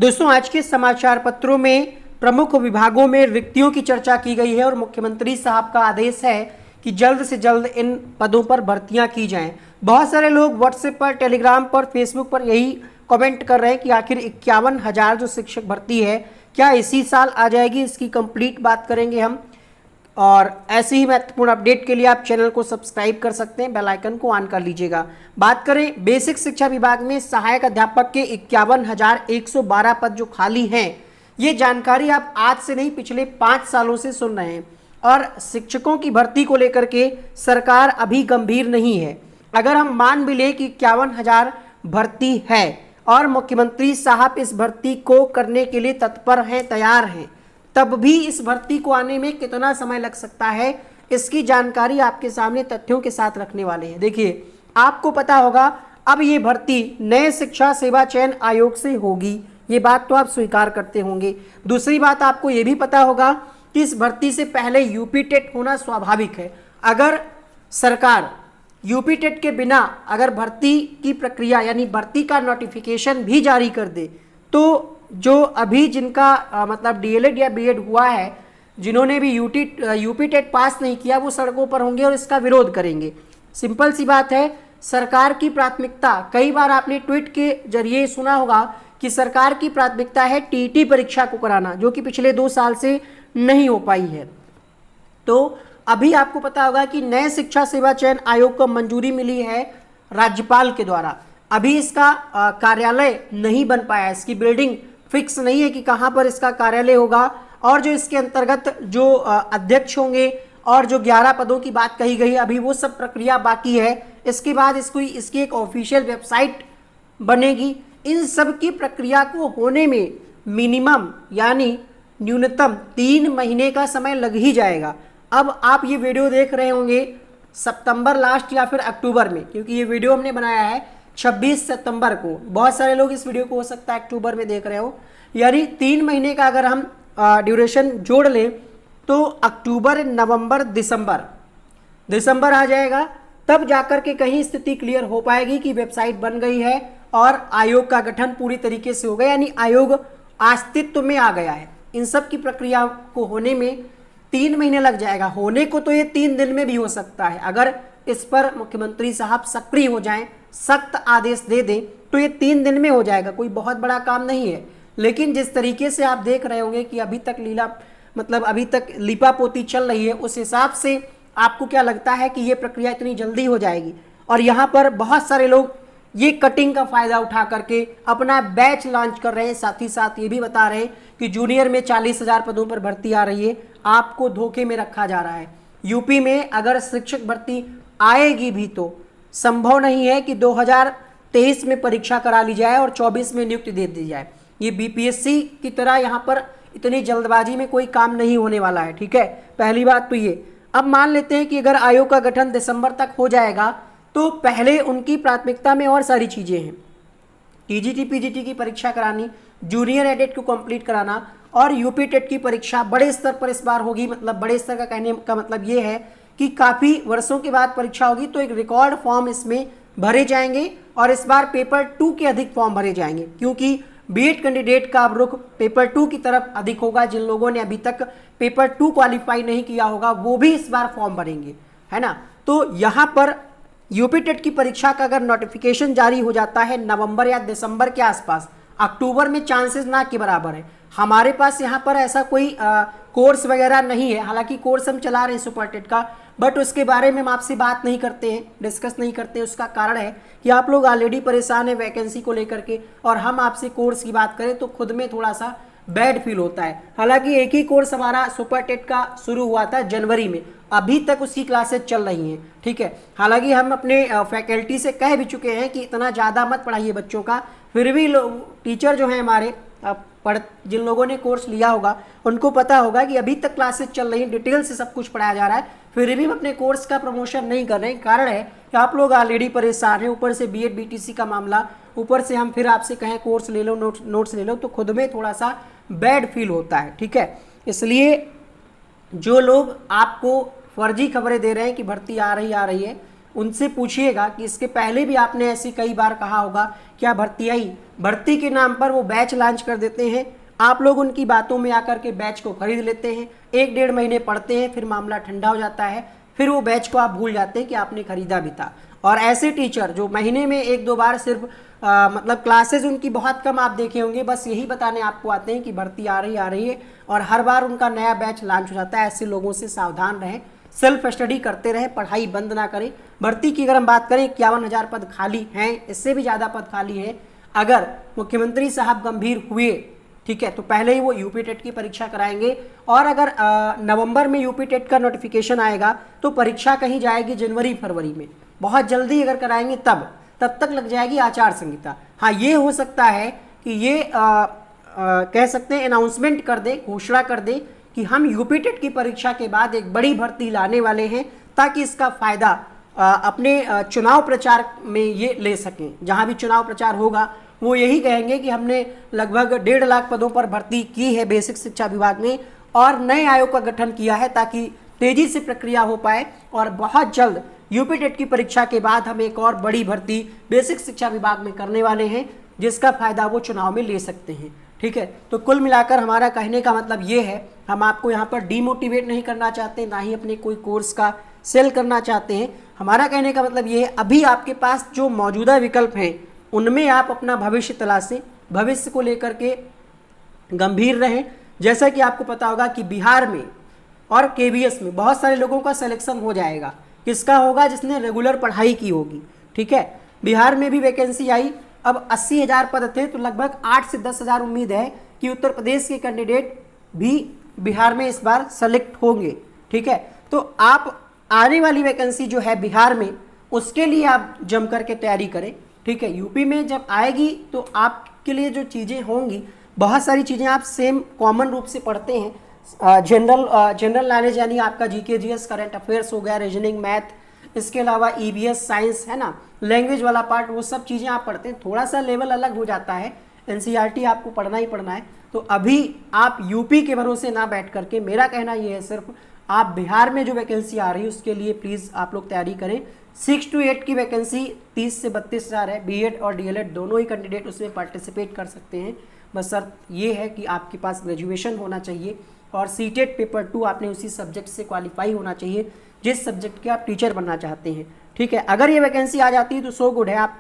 दोस्तों, आज के समाचार पत्रों में प्रमुख विभागों में रिक्तियों की चर्चा की गई है और मुख्यमंत्री साहब का आदेश है कि जल्द से जल्द इन पदों पर भर्तियां की जाएं। बहुत सारे लोग व्हाट्सएप पर, टेलीग्राम पर, फेसबुक पर यही कमेंट कर रहे हैं कि आखिर 51,000 जो शिक्षक भर्ती है क्या इसी साल आ जाएगी। इसकी कंप्लीट बात करेंगे हम, और ऐसे ही महत्वपूर्ण अपडेट के लिए आप चैनल को सब्सक्राइब कर सकते हैं, बेल आइकन को ऑन कर लीजिएगा। बात करें बेसिक शिक्षा विभाग में सहायक अध्यापक के 51,112 पद जो खाली हैं, ये जानकारी आप आज से नहीं पिछले 5 सालों से सुन रहे हैं। और शिक्षकों की भर्ती को लेकर के सरकार अभी गंभीर नहीं है। अगर हम मान भी लें कि 51,000 भर्ती है और मुख्यमंत्री साहब इस भर्ती को करने के लिए तत्पर हैं, तैयार हैं, तब भी इस भर्ती को आने में कितना समय लग सकता है, इसकी जानकारी आपके सामने तथ्यों के साथ रखने वाले हैं। देखिए, आपको पता होगा अब ये भर्ती नए शिक्षा सेवा चयन आयोग से होगी, ये बात तो आप स्वीकार करते होंगे। दूसरी बात, आपको ये भी पता होगा कि इस भर्ती से पहले यूपी टेट होना स्वाभाविक है। अगर सरकार यूपी टेट के बिना अगर भर्ती की प्रक्रिया यानी भर्ती का नोटिफिकेशन भी जारी कर दे, तो जो अभी जिनका मतलब डीएलएड या बीएड हुआ है, जिन्होंने भी यूपी टेट पास नहीं किया, वो सड़कों पर होंगे और इसका विरोध करेंगे। सिंपल सी बात है, सरकार की प्राथमिकता, कई बार आपने ट्वीट के जरिए सुना होगा कि सरकार की प्राथमिकता है टीईटी परीक्षा को कराना, जो कि पिछले 2 साल से नहीं हो पाई है। तो अभी आपको पता होगा कि नए शिक्षा सेवा चयन आयोग को मंजूरी मिली है राज्यपाल के द्वारा। अभी इसका कार्यालय नहीं बन पाया, इसकी बिल्डिंग फिक्स नहीं है कि कहाँ पर इसका कार्यालय होगा, और जो इसके अंतर्गत जो अध्यक्ष होंगे और जो 11 पदों की बात कही गई, अभी वो सब प्रक्रिया बाकी है। इसके बाद इसकी एक ऑफिशियल वेबसाइट बनेगी। इन सब की प्रक्रिया को होने में मिनिमम यानी न्यूनतम 3 महीने का समय लग ही जाएगा। अब आप ये वीडियो देख रहे होंगे सितंबर लास्ट या फिर अक्टूबर में, क्योंकि ये वीडियो हमने बनाया है 26 सितंबर को। बहुत सारे लोग इस वीडियो को हो सकता है अक्टूबर में देख रहे हो, यानी 3 महीने का अगर हम ड्यूरेशन जोड़ लें तो अक्टूबर, नवंबर, दिसंबर आ जाएगा। तब जाकर के कहीं स्थिति क्लियर हो पाएगी कि वेबसाइट बन गई है और आयोग का गठन पूरी तरीके से हो गया, यानी आयोग अस्तित्व में आ गया है। इन सब की प्रक्रिया को होने में 3 महीने लग जाएगा। होने को तो ये 3 दिन में भी हो सकता है, अगर इस पर मुख्यमंत्री साहब सक्रिय हो जाएं, सख्त आदेश दे दें, तो ये 3 दिन में हो जाएगा। कोई बहुत बड़ा काम नहीं है। लेकिन जिस तरीके से आप देख रहे होंगे कि अभी तक लीपा पोती चल रही है, उस हिसाब से आपको क्या लगता है कि ये प्रक्रिया इतनी जल्दी हो जाएगी? और यहाँ पर बहुत सारे लोग ये कटिंग का फायदा उठा करके अपना बैच लॉन्च कर रहे हैं। साथ ही साथ ये भी बता रहे हैं कि जूनियर में 40,000 पदों पर भर्ती आ रही है। आपको धोखे में रखा जा रहा है। यूपी में अगर शिक्षक भर्ती आएगी भी तो संभव नहीं है कि 2023 में परीक्षा करा ली जाए और 24 में नियुक्ति दे दी जाए। ये बीपीएससी की तरह यहाँ पर इतनी जल्दबाजी में कोई काम नहीं होने वाला है। ठीक है, पहली बात तो ये। अब मान लेते हैं कि अगर आयोग का गठन दिसंबर तक हो जाएगा, तो पहले उनकी प्राथमिकता में और सारी चीज़ें हैं। टीजीटी पीजीटी की परीक्षा करानी, जूनियर एडेड को कंप्लीट कराना, और यूपी टेट की परीक्षा बड़े स्तर पर इस बार होगी। मतलब बड़े स्तर का कहने का मतलब ये है कि काफ़ी वर्षों के बाद परीक्षा होगी, तो एक रिकॉर्ड फॉर्म इसमें भरे जाएंगे और इस बार पेपर 2 के अधिक फॉर्म भरे जाएंगे, क्योंकि बीएड कैंडिडेट का अब रुख पेपर 2 की तरफ अधिक होगा। जिन लोगों ने अभी तक पेपर 2 क्वालिफाई नहीं किया होगा, वो भी इस बार फॉर्म भरेंगे, है ना। तो यहाँ पर यूपी टेट की परीक्षा का अगर नोटिफिकेशन जारी हो जाता है नवंबर या दिसंबर के आसपास, अक्टूबर में चांसेस ना के बराबर है। हमारे पास यहाँ पर ऐसा कोई कोर्स वगैरह नहीं है। हालांकि कोर्स हम चला रहे हैं सुपर टेट का, बट उसके बारे में हम आपसे बात नहीं करते हैं, डिस्कस नहीं करते हैं। उसका कारण है कि आप लोग ऑलरेडी परेशान हैं वैकेंसी को लेकर के, और हम आपसे कोर्स की बात करें तो खुद में थोड़ा सा बैड फील होता है। हालांकि एक ही कोर्स हमारा सुपर टेट का शुरू हुआ था जनवरी में, अभी तक उसकी क्लासेस चल रही हैं। ठीक है, हालांकि हम अपने फैकल्टी से कह भी चुके हैं कि इतना ज़्यादा मत पढ़ाइए बच्चों का। फिर भी टीचर जो हैं हमारे जिन लोगों ने कोर्स लिया होगा उनको पता होगा कि अभी तक क्लासेस चल रही हैं, डिटेल से सब कुछ पढ़ाया जा रहा है, फिर भी हम अपने कोर्स का प्रमोशन नहीं कर रहे हैं। कारण है कि आप लोग ऑलरेडी परेशान हैं, ऊपर से बीएड बीटीसी का मामला, ऊपर से हम फिर आपसे कहें कोर्स ले लो, नोट्स ले लो, तो खुद में थोड़ा सा बैड फील होता है। ठीक है, इसलिए जो लोग आपको फर्जी खबरें दे रहे हैं कि भर्ती आ रही है, उनसे पूछिएगा कि इसके पहले भी आपने ऐसी कई बार कहा होगा क्या भर्ती आई, भर्ती के नाम पर वो बैच लॉन्च कर देते हैं, आप लोग उनकी बातों में आकर के बैच को खरीद लेते हैं, 1-1.5 महीने पढ़ते हैं, फिर मामला ठंडा हो जाता है, फिर वो बैच को आप भूल जाते हैं कि आपने खरीदा भी था। और ऐसे टीचर जो महीने में 1-2 बार सिर्फ मतलब क्लासेज उनकी बहुत कम आप देखे होंगे, बस यही बताने आपको आते हैं कि भर्ती आ रही है और हर बार उनका नया बैच लॉन्च हो जाता है। ऐसे लोगों से सावधान रहें, सेल्फ स्टडी करते रहें, पढ़ाई बंद ना करें। भर्ती की अगर हम बात करें 51,000 पद खाली हैं, इससे भी ज़्यादा पद खाली है। अगर मुख्यमंत्री साहब गंभीर हुए, ठीक है, तो पहले ही वो यूपी टेट की परीक्षा कराएंगे और अगर नवंबर में यूपी टेट का नोटिफिकेशन आएगा तो परीक्षा कहीं जाएगी जनवरी-फरवरी में, बहुत जल्दी अगर कराएंगे तब तक लग जाएगी आचार संहिता। हाँ, ये हो सकता है कि ये कह सकते हैं अनाउंसमेंट कर दे, घोषणा कर दे कि हम यूपी टेट की परीक्षा के बाद एक बड़ी भर्ती लाने वाले हैं, ताकि इसका फायदा अपने चुनाव प्रचार में ये ले सकें। जहां भी चुनाव प्रचार होगा वो यही कहेंगे कि हमने लगभग 1.5 लाख पदों पर भर्ती की है बेसिक शिक्षा विभाग में और नए आयोग का गठन किया है, ताकि तेजी से प्रक्रिया हो पाए और बहुत जल्द यूपी टेट की परीक्षा के बाद हम एक और बड़ी भर्ती बेसिक शिक्षा विभाग में करने वाले हैं, जिसका फायदा वो चुनाव में ले सकते हैं। ठीक है, तो कुल मिलाकर हमारा कहने का मतलब ये है, हम आपको यहाँ पर डीमोटिवेट नहीं करना चाहते, ना ही अपने कोई कोर्स का सेल करना चाहते हैं। हमारा कहने का मतलब ये है, अभी आपके पास जो मौजूदा विकल्प हैं उनमें आप अपना भविष्य तलाशें, भविष्य को लेकर के गंभीर रहें। जैसा कि आपको पता होगा कि बिहार में और केवीएस में बहुत सारे लोगों का सिलेक्शन हो जाएगा। किसका होगा? जिसने रेगुलर पढ़ाई की होगी। ठीक है, बिहार में भी वैकेंसी आई, अब 80,000 पद थे, तो लगभग 8 से 10,000 उम्मीद है कि उत्तर प्रदेश के कैंडिडेट भी बिहार में इस बार सेलेक्ट होंगे। ठीक है, तो आप आने वाली वैकेंसी जो है बिहार में, उसके लिए आप जम करके तैयारी करें। ठीक है, यूपी में जब आएगी तो आपके लिए जो चीज़ें होंगी, बहुत सारी चीज़ें आप सेम कॉमन रूप से पढ़ते हैं। जनरल नॉलेज यानी आपका जीके जीएस, करंट अफेयर्स हो गया, रीजनिंग, मैथ, इसके अलावा ईवीएस, साइंस, है ना, लैंग्वेज वाला पार्ट, वो सब चीज़ें आप पढ़ते हैं। थोड़ा सा लेवल अलग हो जाता है, एनसीईआरटी आपको पढ़ना ही पढ़ना है। तो अभी आप यूपी के भरोसे ना बैठ करके, मेरा कहना ये है सिर्फ आप बिहार में जो वैकेंसी आ रही है उसके लिए प्लीज़ आप लोग तैयारी करें। 6 to 8 की वैकेंसी 30 से 32,000 है। बीएड और डीएलएड दोनों ही कैंडिडेट उसमें पार्टिसिपेट कर सकते हैं। बस शर्त ये है कि आपके पास ग्रेजुएशन होना चाहिए और सीटेट पेपर 2 आपने उसी सब्जेक्ट से क्वालिफाई होना चाहिए जिस सब्जेक्ट के आप टीचर बनना चाहते हैं। ठीक है, अगर ये वैकेंसी आ जाती है तो सो गुड है, आप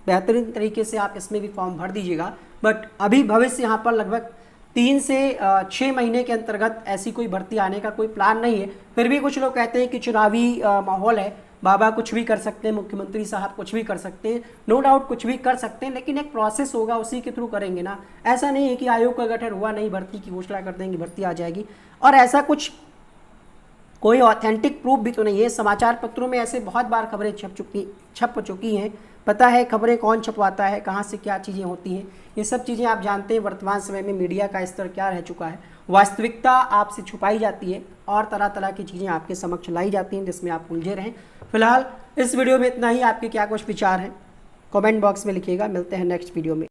बेहतरीन तरीके से आप इसमें भी फॉर्म भर दीजिएगा। बट अभी भविष्य यहाँ पर लगभग 3 से 6 महीने के अंतर्गत ऐसी कोई भर्ती आने का कोई प्लान नहीं है। फिर भी कुछ लोग कहते हैं कि चुनावी माहौल है, बाबा कुछ भी कर सकते हैं, मुख्यमंत्री साहब कुछ भी कर सकते हैं। नो डाउट कुछ भी कर सकते हैं, लेकिन एक प्रोसेस होगा, उसी के थ्रू करेंगे ना। ऐसा नहीं है कि आयोग का गठन हुआ नहीं, भर्ती की घोषणा कर देंगे, भर्ती आ जाएगी। और ऐसा कुछ कोई ऑथेंटिक प्रूफ भी तो नहीं है। समाचार पत्रों में ऐसे बहुत बार खबरें छप चुकी हैं। पता है खबरें कौन छपवाता है, कहाँ से क्या चीज़ें होती हैं, ये सब चीज़ें आप जानते हैं। वर्तमान समय में मीडिया का स्तर क्या रह चुका है, वास्तविकता आपसे छुपाई जाती है और तरह तरह की चीज़ें आपके समक्ष लाई जाती हैं जिसमें आप उलझे रहें। फिलहाल इस वीडियो में इतना ही। आपके क्या कुछ विचार हैं कमेंट बॉक्स में लिखिएगा। मिलते हैं नेक्स्ट वीडियो में।